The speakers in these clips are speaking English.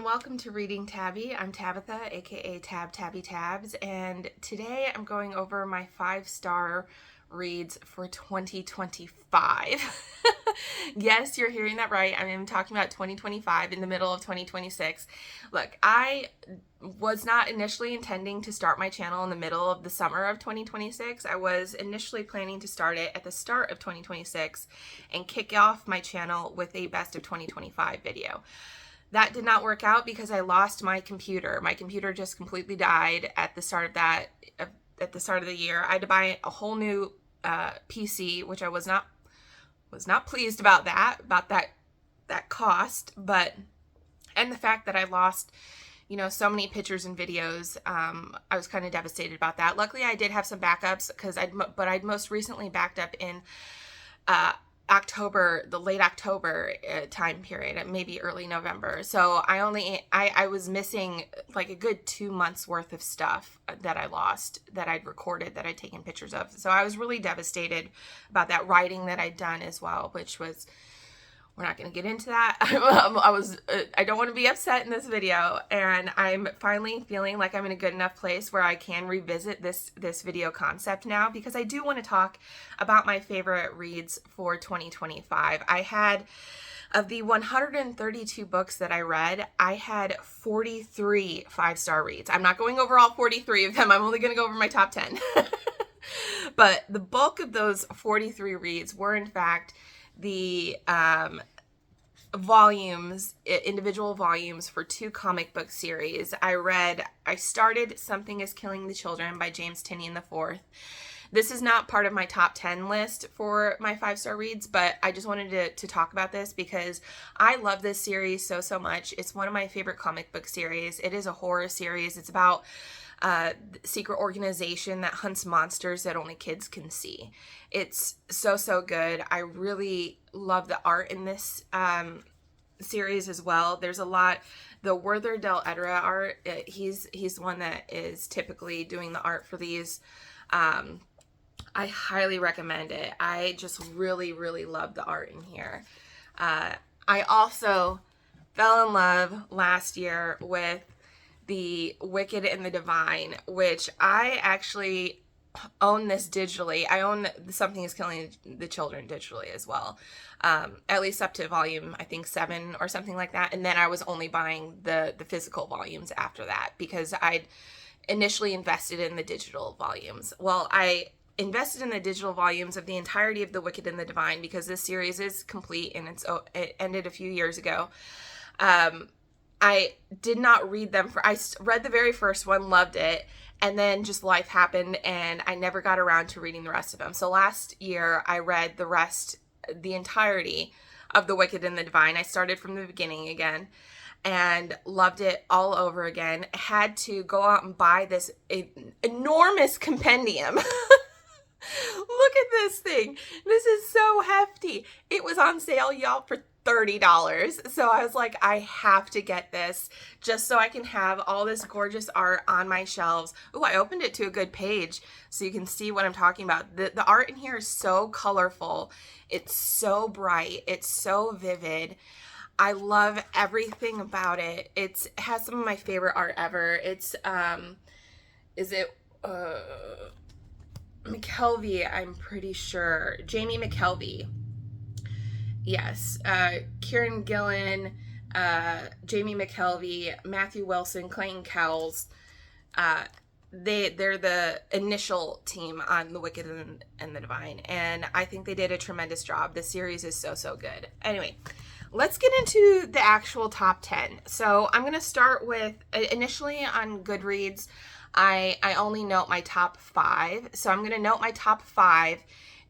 and welcome to Reading Tabby. I'm Tabitha, aka Tabby Tabs, and today I'm going over my 5-star reads for 2025. Yes, you're hearing that right. I'm talking about 2025 in the middle of 2026. Look, I was not initially intending to start my channel in the middle of the summer of 2026. I was initially planning to start it at the start of 2026 and kick off my channel with a best of 2025 video. That did not work out because I lost my computer. My computer just completely died at the start of at the start of the year. I had to buy a whole new PC, which I was not pleased about that cost, and the fact that I lost, so many pictures and videos. I was kind of devastated about that. Luckily, I did have some backups but I'd most recently backed up in October, the late October time period, maybe early November. So I was missing like a good 2 months worth of stuff that I lost, that I'd recorded, that I'd taken pictures of. So I was really devastated about that, writing that I'd done as well, which was, we're not going to get into that. I don't want to be upset in this video, and I'm finally feeling like I'm in a good enough place where I can revisit this video concept now, because I do want to talk about my favorite reads for 2025. I had, of the 132 books that I read, I had 43 5-star reads. I'm not going over all 43 of them. I'm only going to go over my top 10. But the bulk of those 43 reads were, in fact, the individual volumes for 2 comic book series. I started Something is Killing the Children by James Tynion IV. This is not part of my top 10 list for my 5-star reads, but I just wanted to talk about this because I love this series so much. It's one of my favorite comic book series. It is a horror series. It's about secret organization that hunts monsters that only kids can see. It's so good. I really love the art in this series as well. There's a lot, the Werther del Edera art, he's the one that is typically doing the art for these. I highly recommend it. I just really love the art in here. I also fell in love last year with The Wicked and the Divine, which I actually own this digitally. I own Something is Killing the Children digitally as well. At least up to volume, I think 7 or something like that. And then I was only buying the physical volumes after that because I'd initially invested in the digital volumes. Well, I invested in the digital volumes of the entirety of The Wicked and the Divine because this series is complete and it ended a few years ago. I did not read them I read the very first one, loved it, and then just life happened and I never got around to reading the rest of them. So last year I read the entirety of The Wicked and the Divine. I started from the beginning again and loved it all over again. Had to go out and buy this enormous compendium. Look at this thing. This is so hefty. It was on sale, y'all, for $30. So I was like, I have to get this just so I can have all this gorgeous art on my shelves. Oh, I opened it to a good page so you can see what I'm talking about. The art in here is so colorful. It's so bright. It's so vivid. I love everything about it. It has some of my favorite art ever. It's, McKelvey, I'm pretty sure. Jamie McKelvey. Yes. Kieran Gillen, Jamie McKelvey, Matthew Wilson, Clayton Cowles. They're the initial team on The Wicked and the Divine. And I think they did a tremendous job. This series is so good. Anyway, let's get into the actual top 10. So I'm going to start with, initially on Goodreads, I only note my top 5. So I'm going to note my top 5.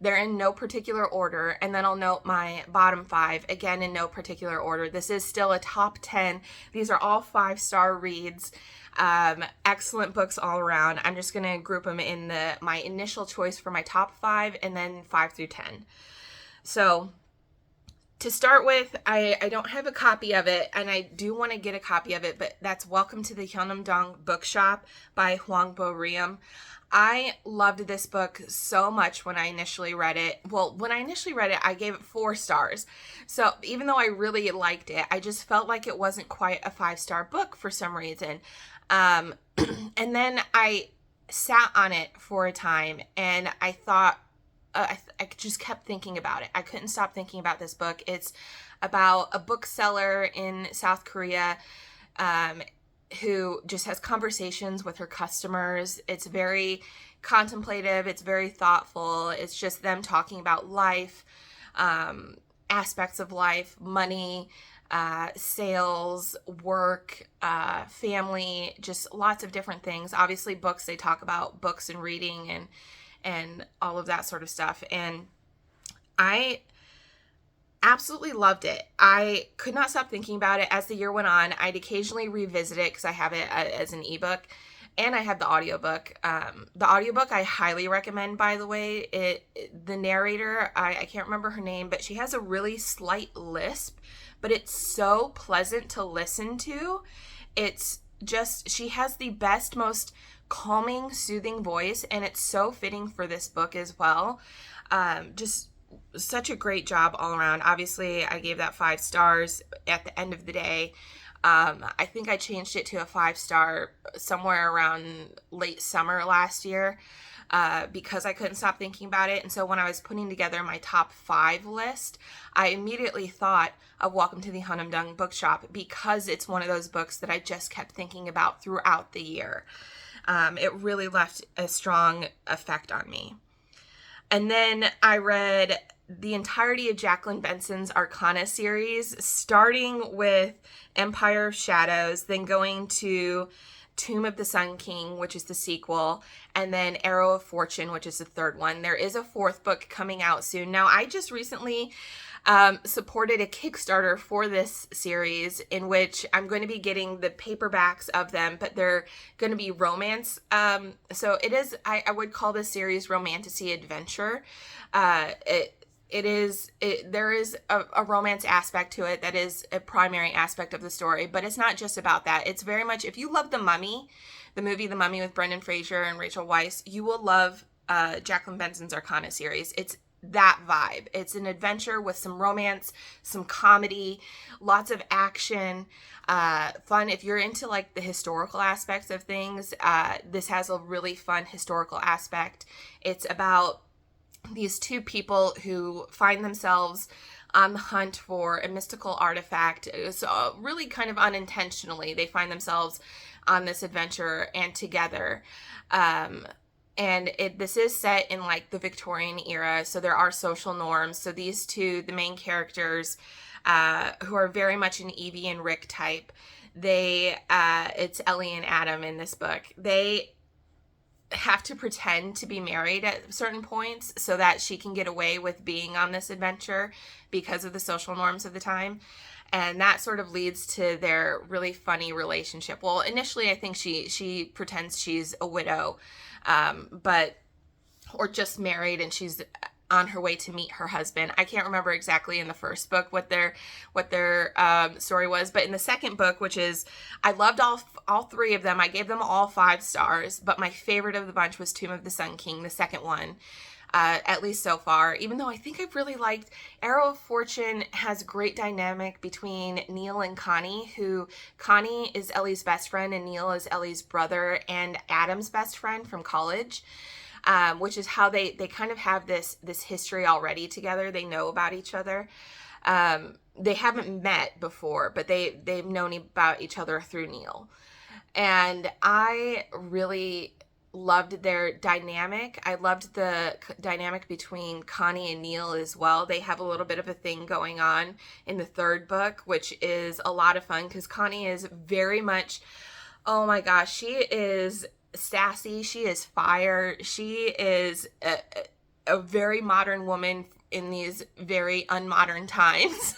They're in no particular order. And then I'll note my bottom 5, again, in no particular order. This is still a top 10. These are all 5-star reads. Excellent books all around. I'm just going to group them in my initial choice for my top 5 and then 5 through 10. So To start with, I don't have a copy of it, and I do want to get a copy of it, but that's Welcome to the Hyunum-Dong Bookshop by Hwang Bo-Reum. I loved this book so much when I initially read it. Well, when I initially read it, I gave it 4 stars. So even though I really liked it, I just felt like it wasn't quite a 5-star book for some reason. And then I sat on it for a time, and I thought, I just kept thinking about it. I couldn't stop thinking about this book. It's about a bookseller in South Korea who just has conversations with her customers. It's very contemplative. It's very thoughtful. It's just them talking about life, aspects of life, money, sales, work, family, just lots of different things. Obviously, books, they talk about books and reading and all of that sort of stuff. And I absolutely loved it. I could not stop thinking about it as the year went on. I'd occasionally revisit it because I have it as an ebook, and I have the audiobook. The audiobook I highly recommend, by the way. The narrator, I can't remember her name, but she has a really slight lisp, but it's so pleasant to listen to. It's just, she has the best, most calming, soothing voice, and it's so fitting for this book as well. Just such a great job all around. Obviously, I gave that 5 stars at the end of the day. I think I changed it to a 5-star somewhere around late summer last year because I couldn't stop thinking about it. And so when I was putting together my top 5 list, I immediately thought of Welcome to the Hyunum-Dong Bookshop because it's one of those books that I just kept thinking about throughout the year. It really left a strong effect on me. And then I read the entirety of Jacquelyn Benson's Arcana series, starting with Empire of Shadows, then going to Tomb of the Sun King, which is the sequel, and then Arrow of Fortune, which is the third one. There is a 4th book coming out soon. Now, I just recently supported a Kickstarter for this series in which I'm going to be getting the paperbacks of them, but they're going to be romance. So it is, I would call this series romantasy adventure. There is a romance aspect to it that is a primary aspect of the story, but it's not just about that. It's very much, if you love The Mummy, the movie The Mummy with Brendan Fraser and Rachel Weisz, you will love Jacquelyn Benson's Arcana series. It's that vibe. It's an adventure with some romance, some comedy, lots of action, fun. If you're into like the historical aspects of things, this has a really fun historical aspect. It's about these 2 people who find themselves on the hunt for a mystical artifact. So really kind of unintentionally, they find themselves on this adventure and together. And this is set in like the Victorian era, so there are social norms. So these 2, the main characters, who are very much an Evie and Rick type, it's Ellie and Adam in this book. They have to pretend to be married at certain points so that she can get away with being on this adventure because of the social norms of the time. And that sort of leads to their really funny relationship. Well, initially, I think she pretends she's a widow, or just married, and she's on her way to meet her husband. I can't remember exactly in the first book what their story was, but in the second book, which is, I loved all 3 of them. I gave them all 5 stars, but my favorite of the bunch was Tomb of the Sun King, the second one. At least so far, even though I think I've really liked Arrow of Fortune. Has great dynamic between Neil and Connie, who Connie is Ellie's best friend and Neil is Ellie's brother and Adam's best friend from college, which is how they kind of have this history already together. They know about each other. They haven't met before, but they've known about each other through Neil. And I really loved their dynamic. I loved the dynamic between Connie and Neil as well. They have a little bit of a thing going on in the 3rd book, which is a lot of fun because Connie is very much, oh my gosh, she is sassy. She is fire. She is a very modern woman in these very unmodern times.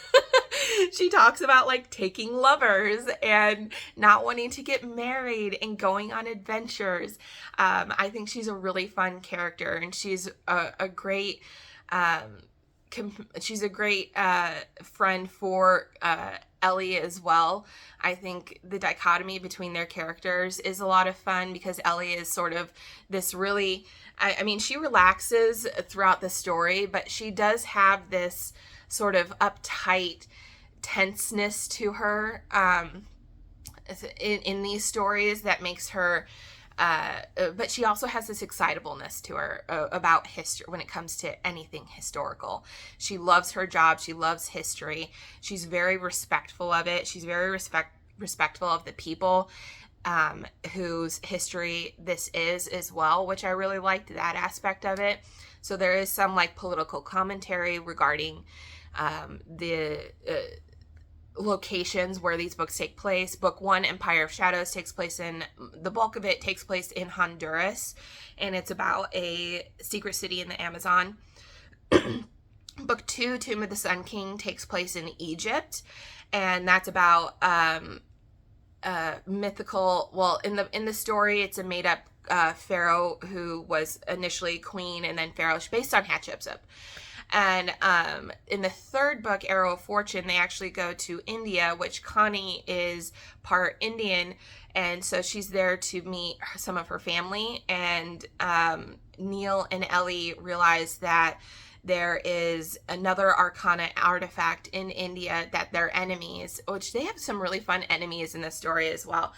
She talks about like taking lovers and not wanting to get married and going on adventures. I think she's a really fun character, and she's a great she's a great friend for Ellie as well. I think the dichotomy between their characters is a lot of fun because Ellie is sort of this really, I mean, she relaxes throughout the story, but she does have this sort of uptight tenseness to her in these stories that makes her, but she also has this excitableness to her about history when it comes to anything historical. She loves her job. She loves history. She's very respectful of it. She's very respectful of the people whose history this is as well, which I really liked that aspect of it. So there is some like political commentary regarding the locations where these books take place. Book 1, Empire of Shadows, the bulk of it takes place in Honduras, and it's about a secret city in the Amazon. Book 2, Tomb of the Sun King, takes place in Egypt, and that's about mythical, well, in the story, it's a made-up pharaoh who was initially queen and then pharaoh, based on Hatshepsut. And in the third book, Arrow of Fortune, they actually go to India, which Connie is part Indian, and so she's there to meet some of her family. And Neil and Ellie realize that there is another Arcana artifact in India that they're enemies, which they have some really fun enemies in this story as well.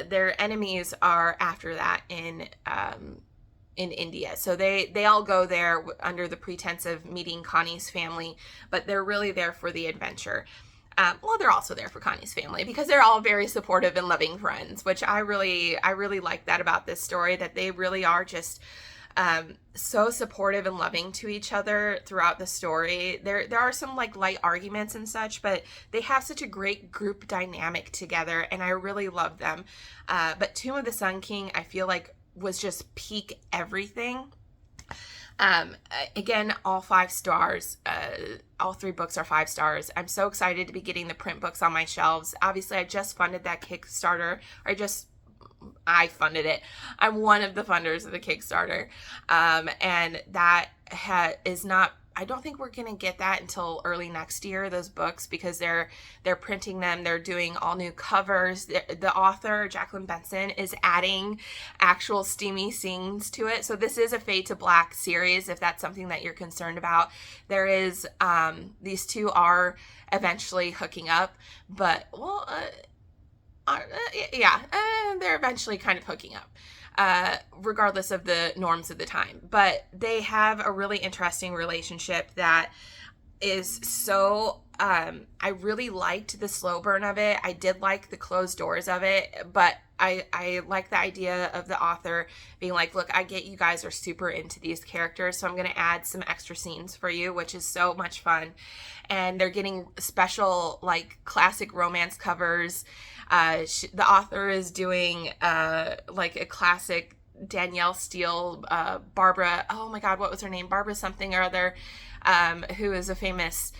Their enemies are after that in India. So they all go there under the pretense of meeting Connie's family, but they're really there for the adventure. Well, they're also there for Connie's family because they're all very supportive and loving friends, which I really like that about this story, that they really are just so supportive and loving to each other throughout the story. There are some like light arguments and such, but they have such a great group dynamic together, and I really love them. But Tomb of the Sun King, I feel like was just peak everything. Again, all 5 stars. All 3 books are 5 stars. I'm so excited to be getting the print books on my shelves. Obviously, I just funded that Kickstarter. I funded it. I'm one of the funders of the Kickstarter. And that is not, I don't think we're going to get that until early next year, those books, because they're printing them. They're doing all new covers. The author, Jacquelyn Benson, is adding actual steamy scenes to it. So this is a Fade to Black series, if that's something that you're concerned about. There is, these two are eventually hooking up, but, well, they're eventually kind of hooking up. Regardless of the norms of the time. But they have a really interesting relationship that is so, I really liked the slow burn of it. I did like the closed doors of it, but I like the idea of the author being like, look, I get you guys are super into these characters, so I'm going to add some extra scenes for you, which is so much fun. And they're getting special, like, classic romance covers. The author is doing like a classic Danielle Steele, Barbara, oh my God, what was her name? Barbara something or other, who is a famous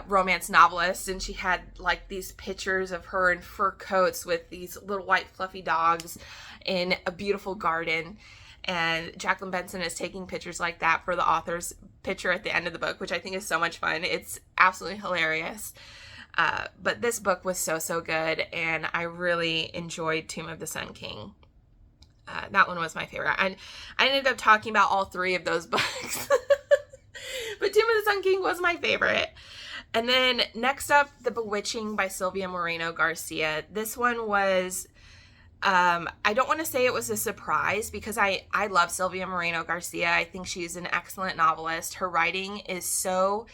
romance novelist, and she had like these pictures of her in fur coats with these little white fluffy dogs in a beautiful garden. And Jacquelyn Benson is taking pictures like that for the author's picture at the end of the book, which I think is so much fun. It's absolutely hilarious. But this book was so good, and I really enjoyed Tomb of the Sun King. That one was my favorite. And I ended up talking about all 3 of those books. But Tomb of the Sun King was my favorite. And then next up, The Bewitching by Silvia Moreno-Garcia. This one was, I don't want to say it was a surprise because I love Silvia Moreno-Garcia. I think she's an excellent novelist. Her writing is so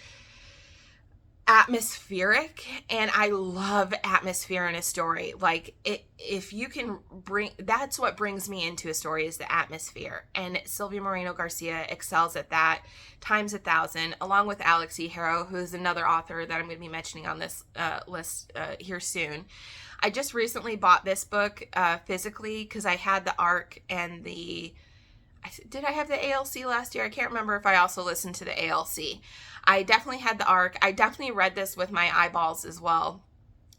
atmospheric, and I love atmosphere in a story. Like, if you can that's what brings me into a story, is the atmosphere, and Silvia Moreno-Garcia excels at that times 1,000, along with Alix Harrow, who is another author that I'm going to be mentioning on this list here soon. I just recently bought this book physically because I had the ARC and did I have the ALC last year? I can't remember if I also listened to the ALC. I definitely had the ARC. I definitely read this with my eyeballs as well,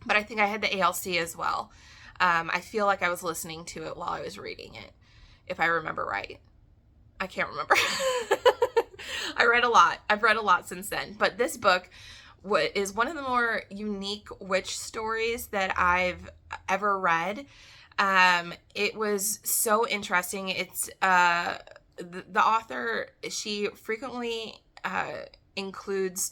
but I think I had the ALC as well. I feel like I was listening to it while I was reading it, if I remember right. I can't remember. I read a lot. I've read a lot since then. But this book is one of the more unique witch stories that I've ever read. It was so interesting. It's the author, she frequently includes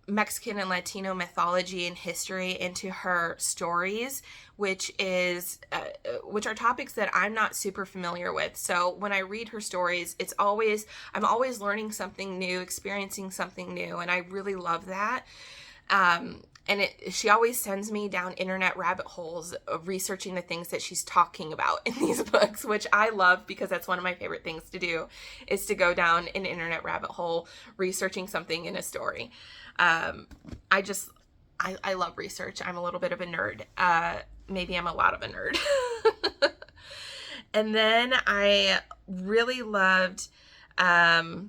Mexican and Latino mythology and history into her stories, which are topics that I'm not super familiar with. So when I read her stories, I'm always learning something new, experiencing something new, and I really love that. She always sends me down internet rabbit holes of researching the things that she's talking about in these books, which I love because that's one of my favorite things to do, is to go down an internet rabbit hole researching something in a story. I love research. I'm a little bit of a nerd. Maybe I'm a lot of a nerd. And then I really loved The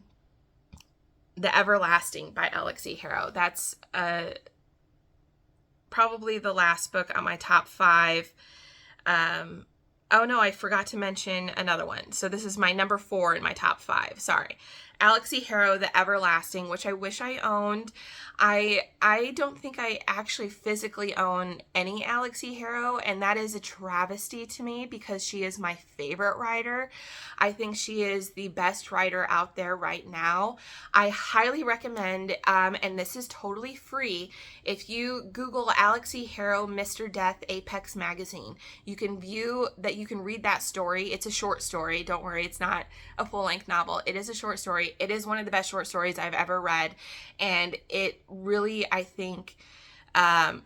Everlasting by Alix Harrow. That's probably the last book on my top 5. Oh no, I forgot to mention another one. So this is my number 4 in my top 5. Sorry. Alix Harrow, The Everlasting, which I wish I owned. I don't think I actually physically own any Alix Harrow, and that is a travesty to me because she is my favorite writer. I think she is the best writer out there right now. I highly recommend, and this is totally free, if you Google Alix Harrow Mr. Death Apex Magazine, you can read that story. It's a short story. Don't worry, it's not a full-length novel. It is a short story. It is one of the best short stories I've ever read, and it really, I think,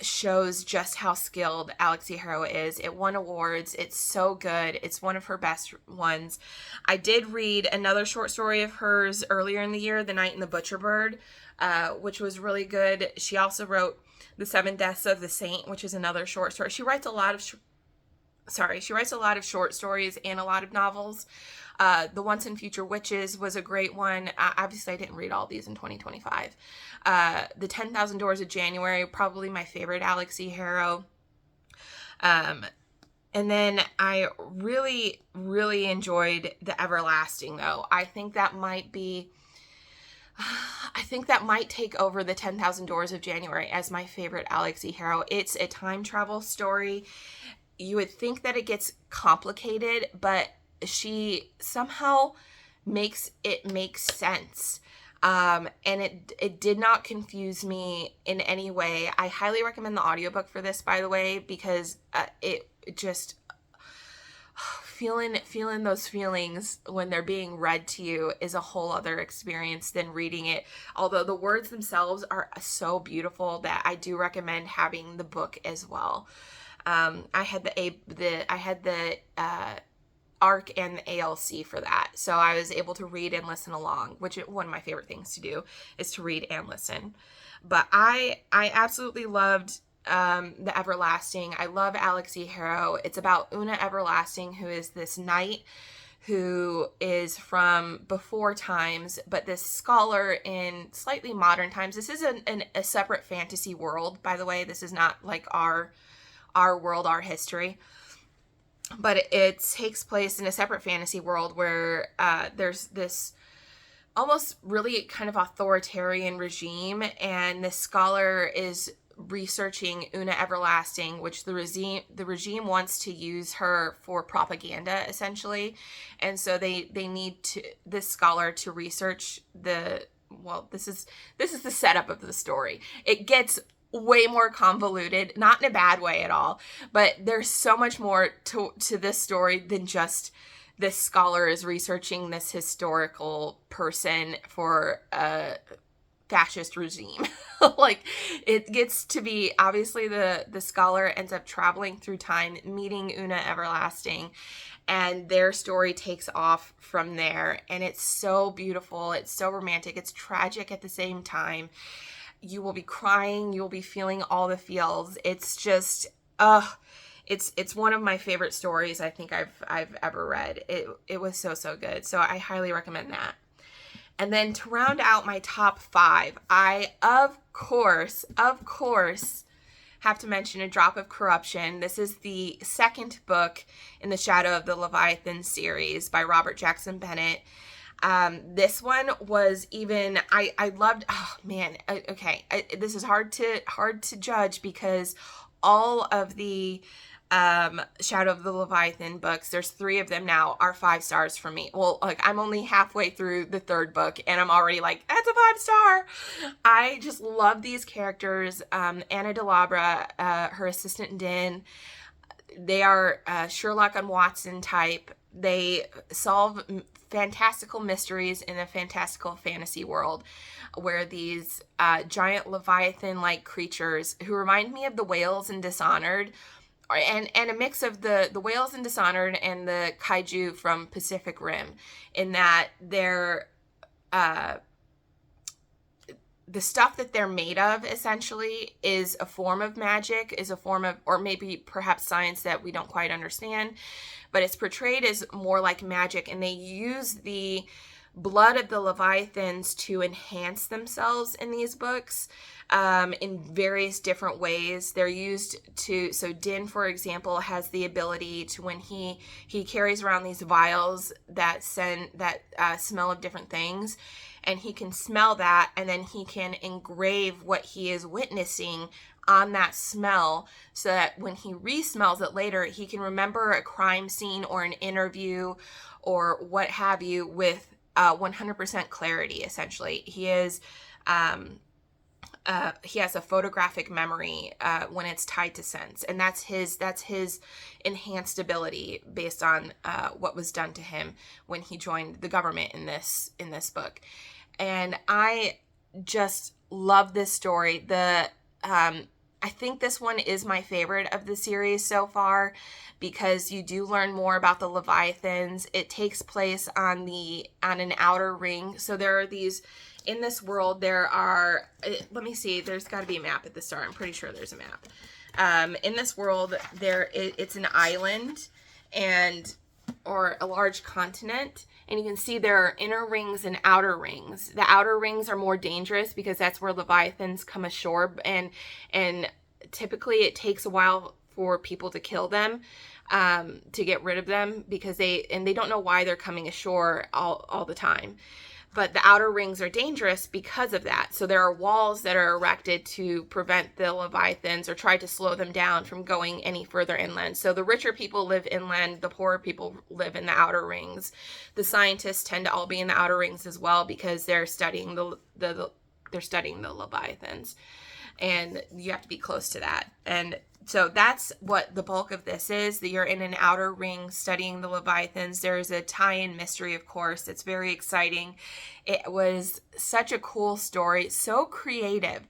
shows just how skilled Alix Harrow is. It won awards. It's so good. It's one of her best ones. I did read another short story of hers earlier in the year, The Night and the Butcher Bird, which was really good. She also wrote The Seven Deaths of the Saint, which is another short story. She writes a lot of short stories and a lot of novels. The Once and Future Witches was a great one. Obviously, I didn't read all these in 2025. The 10,000 Doors of January, probably my favorite Alix Harrow. And then I really, really enjoyed The Everlasting, though. I think that might take over the 10,000 Doors of January as my favorite Alix Harrow. It's a time travel story. You would think that it gets complicated, but she somehow makes it make sense. And it did not confuse me in any way. I highly recommend the audiobook for this, by the way, because it just feeling those feelings when they're being read to you is a whole other experience than reading it. Although the words themselves are so beautiful that I do recommend having the book as well. I had the ARC and the ALC for that, so I was able to read and listen along, which is one of my favorite things to do, is to read and listen. But I absolutely loved The Everlasting. I love Alix Harrow. It's about Una Everlasting, who is this knight who is from before times, but this scholar in slightly modern times. This is a separate fantasy world, by the way. This is not like our world, our history. But it takes place in a separate fantasy world where there's this almost really kind of authoritarian regime, and this scholar is researching Una Everlasting, which the regime wants to use her for propaganda, essentially. And so they need this scholar to research this is the setup of the story. It gets way more convoluted, not in a bad way at all, but there's so much more to this story than just this scholar is researching this historical person for a fascist regime. Like, it gets to be, obviously the scholar ends up traveling through time, meeting Una Everlasting, and their story takes off from there. And it's so beautiful, it's so romantic, it's tragic at the same time. You will be crying, you will be feeling all the feels. It's just, it's one of my favorite stories I think I've ever read. It was so good. So I highly recommend that. And then to round out my top 5, I of course have to mention A Drop of Corruption. This is the second book in the Shadow of the Leviathan series by Robert Jackson Bennett. This one was even, I loved, oh man, okay, this is hard to judge because all of the Shadow of the Leviathan books, there's 3 of them now, are 5 stars for me. Well, like, I'm only halfway through the 3rd book and I'm already like, that's a 5-star. I just love these characters. Anna Delabra, her assistant Din, they are Sherlock and Watson type. They solve fantastical mysteries in a fantastical fantasy world where these giant Leviathan-like creatures who remind me of the whales in Dishonored, and a mix of the whales in Dishonored and the kaiju from Pacific Rim, in that they're the stuff that they're made of essentially is a form of magic, is a form of, or maybe perhaps science that we don't quite understand, but it's portrayed as more like magic, and they use the blood of the Leviathans to enhance themselves in these books in various different ways. They're used to, so Din, for example, has the ability to, when he carries around these vials that smell of different things, and he can smell that, and then he can engrave what he is witnessing on that smell, so that when he re-smells it later, he can remember a crime scene or an interview or what have you with 100% clarity. Essentially, he has a photographic memory when it's tied to sense, and that's his enhanced ability based on what was done to him when he joined the government in this book. And I just love this story. I think this one is my favorite of the series so far because you do learn more about the Leviathans. It takes place on an outer ring. So there are these, in this world, there are, let me see, there's got to be a map at the start. I'm pretty sure there's a map. In this world, it's an island or a large continent. And you can see there are inner rings and outer rings. The outer rings are more dangerous because that's where Leviathans come ashore, and typically it takes a while for people to kill them, to get rid of them, because they don't know why they're coming ashore all the time. But the outer rings are dangerous because of that. So there are walls that are erected to prevent the Leviathans or try to slow them down from going any further inland. So the richer people live inland, the poorer people live in the outer rings. The scientists tend to all be in the outer rings as well because they're studying the Leviathans. And you have to be close to that. And so that's what the bulk of this is, that you're in an outer ring studying the Leviathans. There's a tie-in mystery, of course. It's very exciting. It was such a cool story, so creative.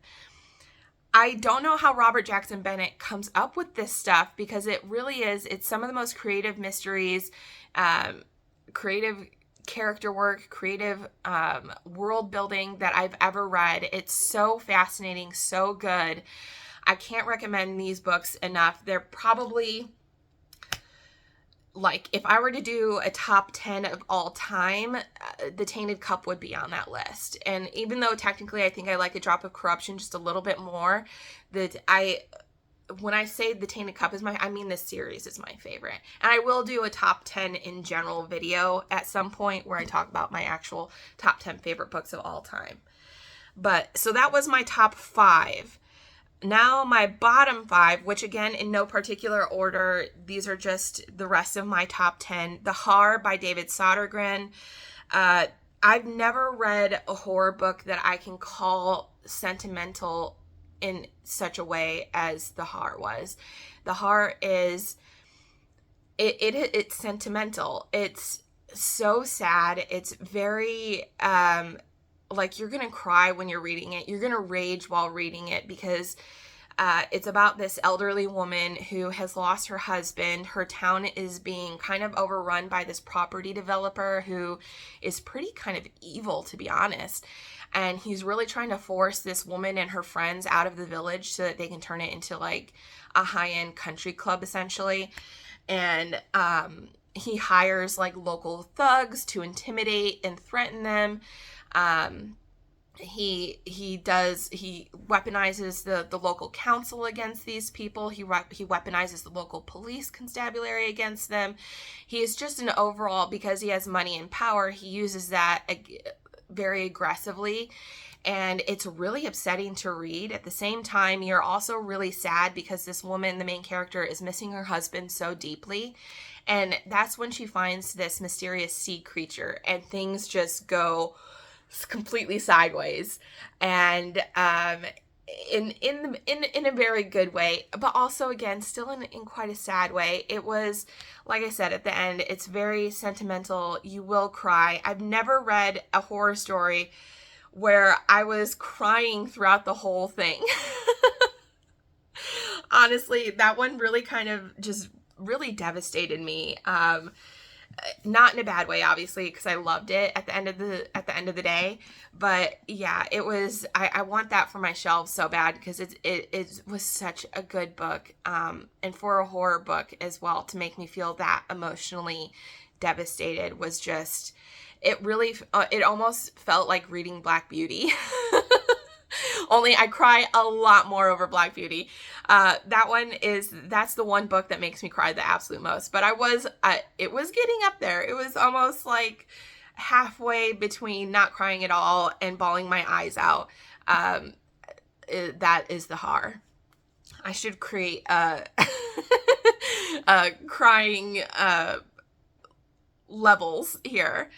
I don't know how Robert Jackson Bennett comes up with this stuff, because it really is, it's some of the most creative mysteries, creative character work, creative world building that I've ever read. It's so fascinating, so good. I can't recommend these books enough. They're probably, like, if I were to do a top 10 of all time, The Tainted Cup would be on that list. And even though technically I think I like A Drop of Corruption just a little bit more, when I say The Tainted Cup is I mean this series is my favorite. And I will do a top 10 in general video at some point where I talk about my actual top 10 favorite books of all time. But, so that was my top 5. Now my bottom 5, which again, in no particular order, these are just the rest of my top 10. The Haar by David Sodergren. I've never read a horror book that I can call sentimental in such a way as The Haar was. The Haar is, it's sentimental. It's so sad. It's very, like, you're going to cry when you're reading it. You're going to rage while reading it, because it's about this elderly woman who has lost her husband. Her town is being kind of overrun by this property developer who is pretty kind of evil, to be honest. And he's really trying to force this woman and her friends out of the village so that they can turn it into like a high-end country club, essentially. And he hires like local thugs to intimidate and threaten them. he weaponizes the local council against these people. He weaponizes the local police constabulary against them. He is just an overall, because he has money and power, he uses that very aggressively, and it's really upsetting to read. At the same time, you're also really sad because this woman, the main character, is missing her husband so deeply, and that's when she finds this mysterious sea creature, and things just go completely sideways, and in a very good way, but also again still in quite a sad way. It was, like I said, at the end, it's very sentimental. You will cry. I've never read a horror story where I was crying throughout the whole thing. Honestly, that one really kind of just really devastated me. Not in a bad way, obviously, because I loved it at the end of the day. But yeah, it was. I want that for my shelves so bad, because it was such a good book, and for a horror book as well, to make me feel that emotionally devastated was just. It really. It almost felt like reading Black Beauty. Only I cry a lot more over Black Beauty. That's the one book that makes me cry the absolute most. But it was getting up there. It was almost like halfway between not crying at all and bawling my eyes out. That is the Haar. I should create a crying levels here.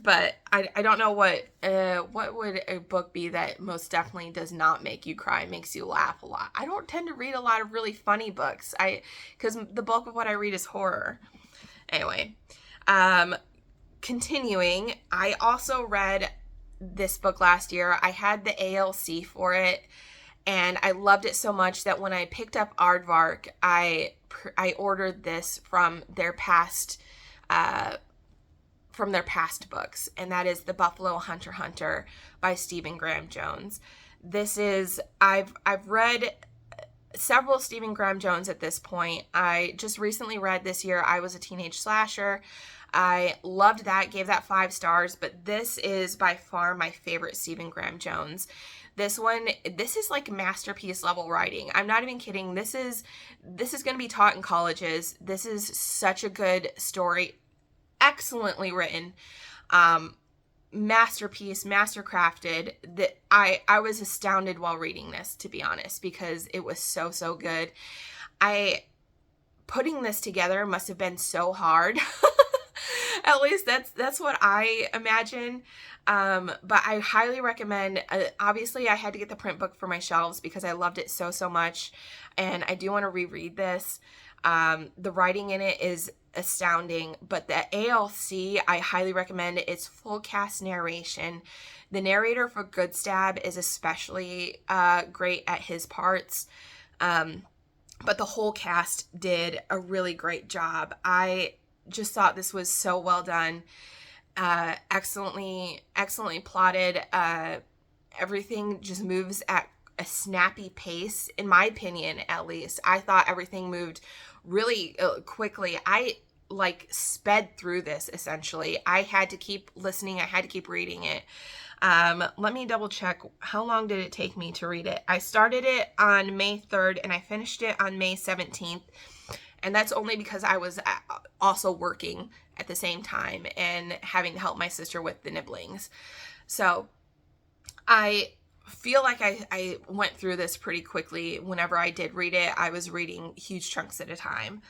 But I don't know what would a book be that most definitely does not make you cry, makes you laugh a lot. I don't tend to read a lot of really funny books, because the bulk of what I read is horror. Anyway, continuing, I also read this book last year. I had the ALC for it, and I loved it so much that when I picked up Aardvark, I ordered this from their past books, and that is The Buffalo Hunter by Stephen Graham Jones. This is, I've read several Stephen Graham Jones at this point. I just recently read this year I Was a Teenage Slasher. I loved that, gave that 5 stars, but this is by far my favorite Stephen Graham Jones. This is like masterpiece level writing. I'm not even kidding. This is going to be taught in colleges. This is such a good story. Excellently written, masterpiece, mastercrafted, that I was astounded while reading this, to be honest, because it was so good. Putting this together must have been so hard. At least that's what I imagine. But I highly recommend, obviously I had to get the print book for my shelves because I loved it so much, and I do want to reread this. The writing in it is astounding, but the ALC, I highly recommend it. It's full cast narration. The narrator for Good Stab is especially great at his parts, but the whole cast did a really great job. I just thought this was so well done, excellently plotted. Everything just moves at a snappy pace, in my opinion, at least. I thought everything moved really quickly. I sped through this, essentially. I had to keep listening. I had to keep reading it. Let me double check. How long did it take me to read it? I started it on May 3rd and I finished it on May 17th. And that's only because I was also working at the same time and having to help my sister with the nibblings. So I feel like I went through this pretty quickly. Whenever I did read it, I was reading huge chunks at a time.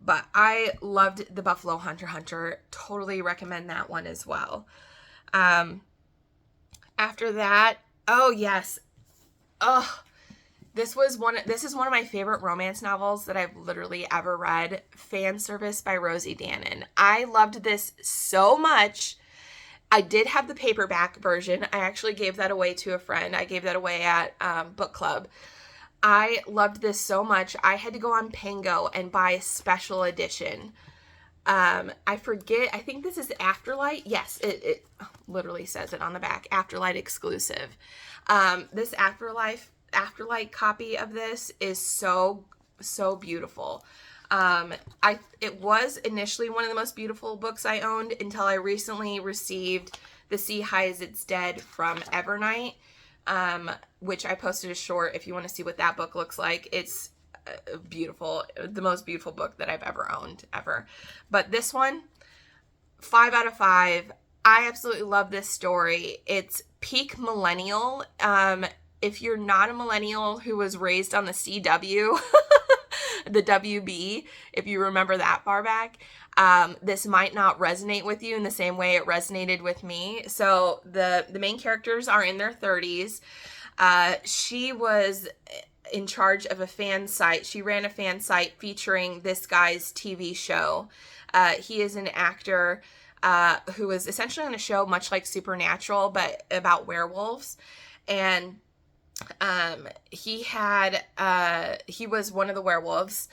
But I loved The Buffalo Hunter. Totally recommend that one as well. After that, oh yes. This is one of my favorite romance novels that I've literally ever read. Fan Service by Rosie Danan. I loved this so much. I did have the paperback version. I actually gave that away to a friend. I gave that away at book club. I loved this so much. I had to go on Pango and buy a special edition. I forget. I think this is Afterlight. Yes, it literally says it on the back. Afterlight exclusive. This Afterlight copy of this is so beautiful. It was initially one of the most beautiful books I owned until I recently received The Sea Hides Its Dead from Evernight, which I posted a short if you want to see what that book looks like. It's beautiful, the most beautiful book that I've ever owned, ever. But this one, 5 out of 5. I absolutely love this story. It's peak millennial. If you're not a millennial who was raised on the CW, the WB, if you remember that far back, this might not resonate with you in the same way it resonated with me. So the main characters are in their 30s. She was in charge of a fan site. She ran a fan site featuring this guy's TV show. He is an actor who was essentially on a show much like Supernatural, but about werewolves. And he was one of the werewolves.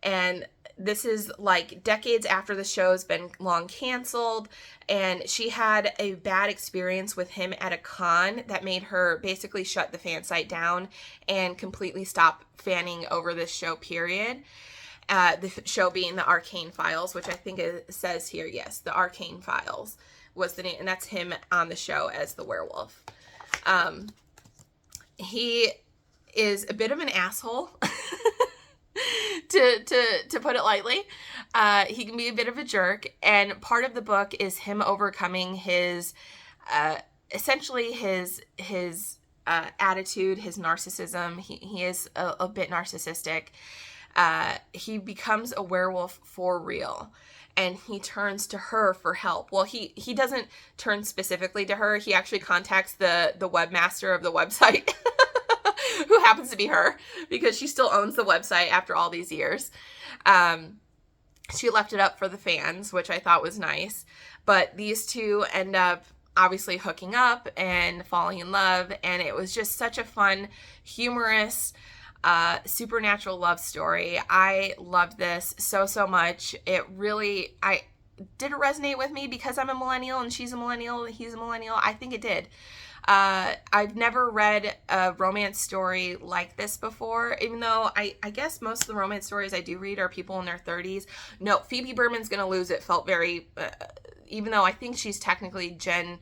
And this is like decades after the show's been long canceled, and she had a bad experience with him at a con that made her basically shut the fan site down and completely stop fanning over this show, period. The show being the Arcane Files, which I think it says here, yes, the Arcane Files was the name, and that's him on the show as the werewolf. He is a bit of an asshole. To put it lightly. He can be a bit of a jerk, and part of the book is him overcoming his essentially his attitude, his narcissism. He is a bit narcissistic. He becomes a werewolf for real, and he turns to her for help. Well, he doesn't turn specifically to her. He actually contacts the webmaster of the website, who happens to be her, because she still owns the website after all these years. She left it up for the fans, which I thought was nice. But these two end up obviously hooking up and falling in love, and it was just such a fun, humorous, supernatural love story. I loved this so much. Did it resonate with me because I'm a millennial and she's a millennial, he's a millennial? I think it did. I've never read a romance story like this before, even though I guess most of the romance stories I do read are people in their 30s. No, Phoebe Berman's Gonna Lose It felt very, even though I think she's technically Gen,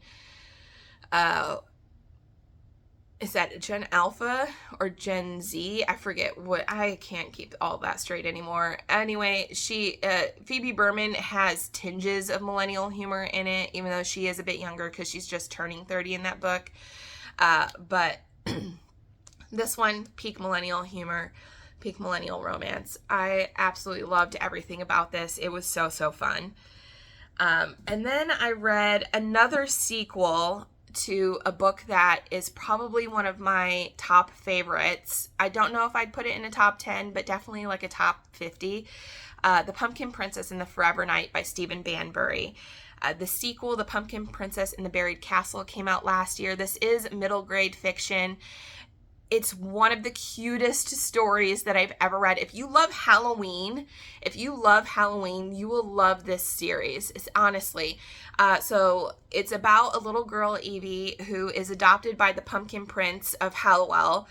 is that Gen Alpha or Gen Z? I forget I can't keep all that straight anymore. Anyway, Phoebe Berman has tinges of millennial humor in it, even though she is a bit younger because she's just turning 30 in that book. But this one, peak millennial humor, peak millennial romance. I absolutely loved everything about this. It was so fun. And then I read another sequel to a book that is probably one of my top favorites. I don't know if I'd put it in a top 10, but definitely like a top 50. The Pumpkin Princess and the Forever Knight by Stephen Banbury. The sequel, The Pumpkin Princess and the Buried Castle, came out last year. This is middle grade fiction. It's one of the cutest stories that I've ever read. If you love Halloween, you will love this series. It's honestly. So it's about a little girl, Evie, who is adopted by the Pumpkin Prince of Hallowell,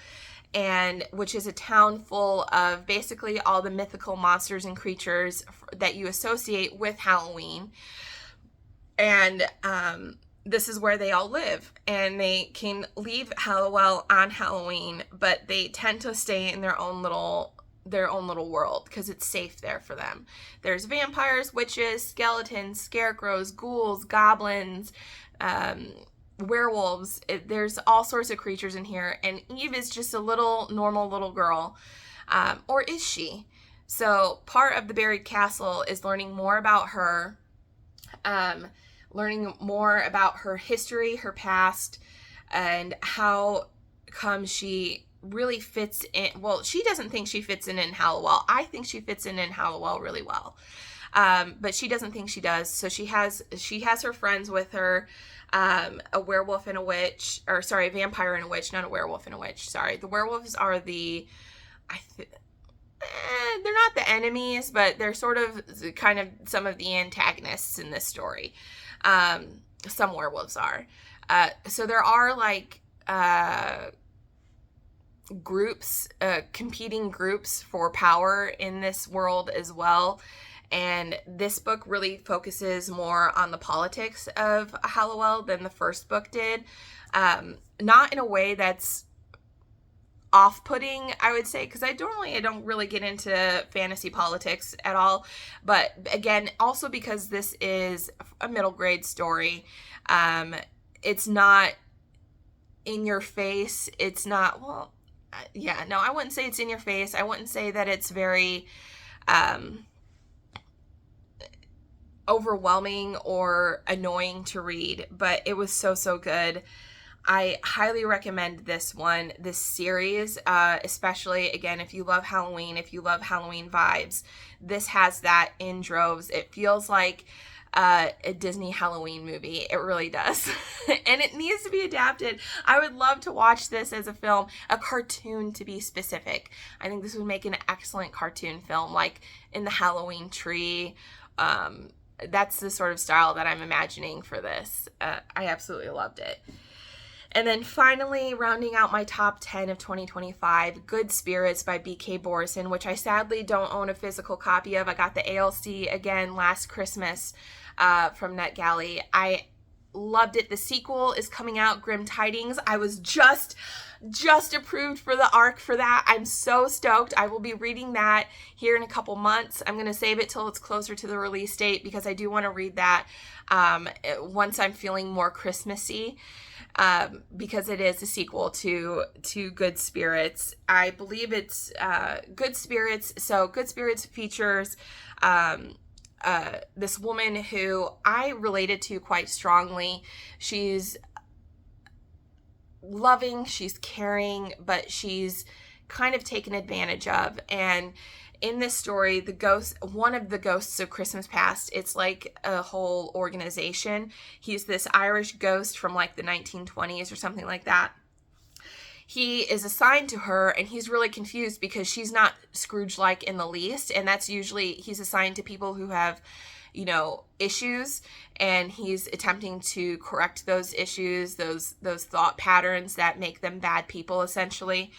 which is a town full of basically all the mythical monsters and creatures that you associate with Halloween. And this is where they all live, and they can leave Hallowell on Halloween, but they tend to stay in their own little world because it's safe there for them. There's vampires, witches, skeletons, scarecrows, ghouls, goblins, werewolves. There's all sorts of creatures in here, and Eve is just a normal little girl, or is she? So part of the Buried Castle is learning more about her, learning more about her history, her past, and how come she really fits in. Well, she doesn't think she fits in Hallowell. I think she fits in Hallowell really well. But she doesn't think she does. So she has her friends with her, a werewolf and a witch, or sorry, a vampire and a witch, not a werewolf and a witch. Sorry. The werewolves are they're not the enemies, but they're sort of kind of some of the antagonists in this story. Some werewolves are. So there are like groups, competing groups for power in this world as well. And this book really focuses more on the politics of Hallowell than the first book did. Not in a way that's off-putting, I would say, because I don't really get into fantasy politics at all. But again, also because this is a middle grade story, it's not in your face. It's not, well, yeah, no, I wouldn't say it's in your face. I wouldn't say that it's very overwhelming or annoying to read, but it was so good. I highly recommend this series, especially, again, if you love Halloween, if you love Halloween vibes. This has that in droves. It feels like a Disney Halloween movie. It really does. And it needs to be adapted. I would love to watch this as a film, a cartoon to be specific. I think this would make an excellent cartoon film, like in the Halloween Tree. That's the sort of style that I'm imagining for this. I absolutely loved it. And then finally, rounding out my top 10 of 2025, Good Spirits by B.K. Borison, which I sadly don't own a physical copy of. I got the ALC again last Christmas from NetGalley. I loved it. The sequel is coming out, Grim Tidings. I was just approved for the ARC for that. I'm so stoked. I will be reading that here in a couple months. I'm going to save it till it's closer to the release date because I do want to read that once I'm feeling more Christmassy. Because it is a sequel to Good Spirits. I believe it's Good Spirits. So Good Spirits features this woman who I related to quite strongly. She's loving, she's caring, but she's kind of taken advantage of. And in this story, one of the ghosts of Christmas Past, it's like a whole organization. He's this Irish ghost from like the 1920s or something like that. He is assigned to her, and he's really confused because she's not Scrooge-like in the least. And that's usually, he's assigned to people who have, issues, and he's attempting to correct those issues, those thought patterns that make them bad people, essentially.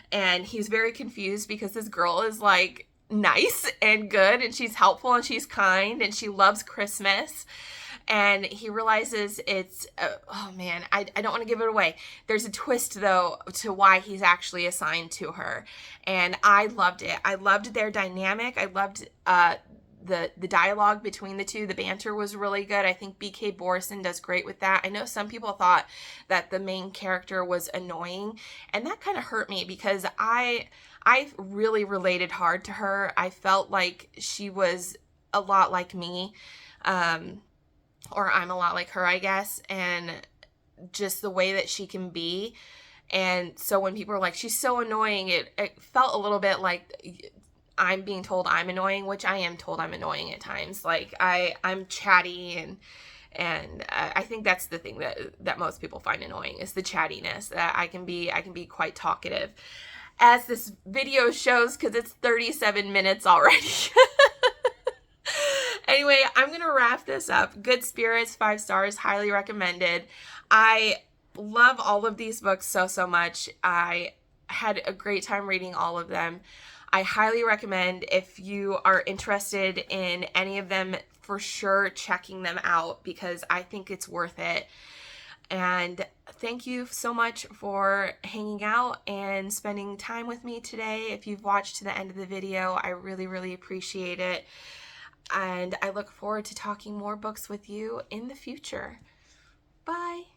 And he's very confused because this girl is like nice and good, and she's helpful, and she's kind, and she loves Christmas. And he realizes it's, oh man, I don't want to give it away. There's a twist, though, to why he's actually assigned to her. And I loved it. I loved their dynamic. I loved the dialogue between the two. The banter was really good. I think B.K. Borison does great with that. I know some people thought that the main character was annoying, and that kind of hurt me because I really related hard to her. I felt like she was a lot like me, or I'm a lot like her, I guess, and just the way that she can be. And so when people were like, she's so annoying, it felt a little bit like I'm being told I'm annoying, which I am told I'm annoying at times. Like I'm chatty, and I think that's the thing that most people find annoying is the chattiness. That I can be quite talkative, as this video shows, because it's 37 minutes already. Anyway, I'm going to wrap this up. Good Spirits, 5 stars, highly recommended. I love all of these books so much. I had a great time reading all of them. I highly recommend, if you are interested in any of them, for sure checking them out because I think it's worth it. And thank you so much for hanging out and spending time with me today. If you've watched to the end of the video, I really appreciate it. And I look forward to talking more books with you in the future. Bye.